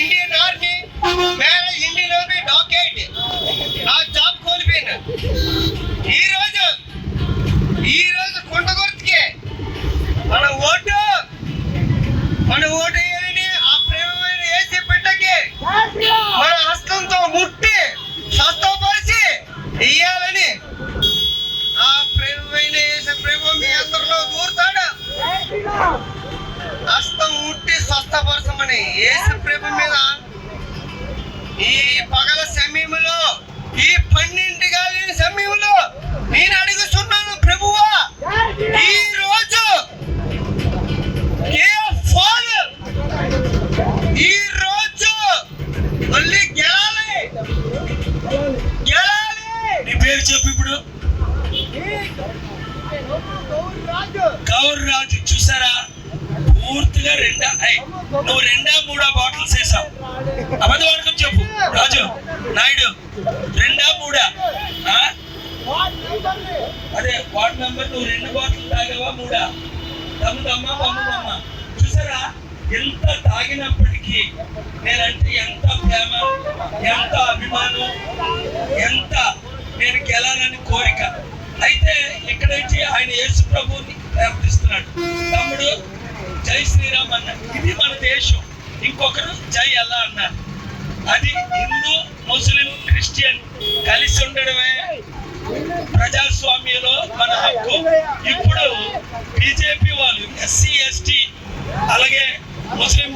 Indian army marriage Indian army డాకేట్ నా job కోల్పోయినా ఈ రోజు కొండ గుర్తుకే మన ఓటు వేయాలని ఆ ప్రేమమైన వేసి పెట్టకే మన హస్తంతో ముట్టి స్వస్థపరిచి ఇయ్యాలని ఆ ప్రేమమైన వేసే ప్రేమ మీ అందరిలో దూరుతాడు. హస్తం ముట్టి స్వస్థపరచమని వేసే ప్రేమ మీద ఈ పగల సమయంలో ఈ 12 కాలేని సమయంలో నేను అడుగుతున్నాను ప్రభువా, ఈ రోజు ఈ రోజు మళ్ళీ గెలాలి. నీ పేరు చెప్పు. ఇప్పుడు గౌర్ రాజు చూసారా, పూర్తిగా నువ్వు 2 3 బాటిల్స్ వేసావు. అబద్ధవాడకం చెప్పు రాజు నాయుడు, 2 3 అదే వార్డ్ మెంబర్. నువ్వు 2 బాటిల్ తాగావా 3? దమ్మ చూసారా, ఎంత తాగినప్పటికీ నేనంటే ఎంత ప్రేమ, ఎంత అభిమానం, ఎంత నేను గెలాలని కోరిక. అయితే ఇక్కడ నుంచి ఆయన యేసు ప్రభువుని ప్రార్థిస్తున్నాడు. తమ్ముడు జై శ్రీరామ్ అన్నాడు. ఇది మన దేశం. ఇంకొకరు జై అల్లా అన్నారు. అది హిందూ ముస్లిం క్రిస్టియన్ కలిసి ఉండడమే ప్రజాస్వామ్యంలో మన హక్కు. ఇప్పుడు బీజేపీ వాళ్ళు SC ST అలాగే ముస్లిం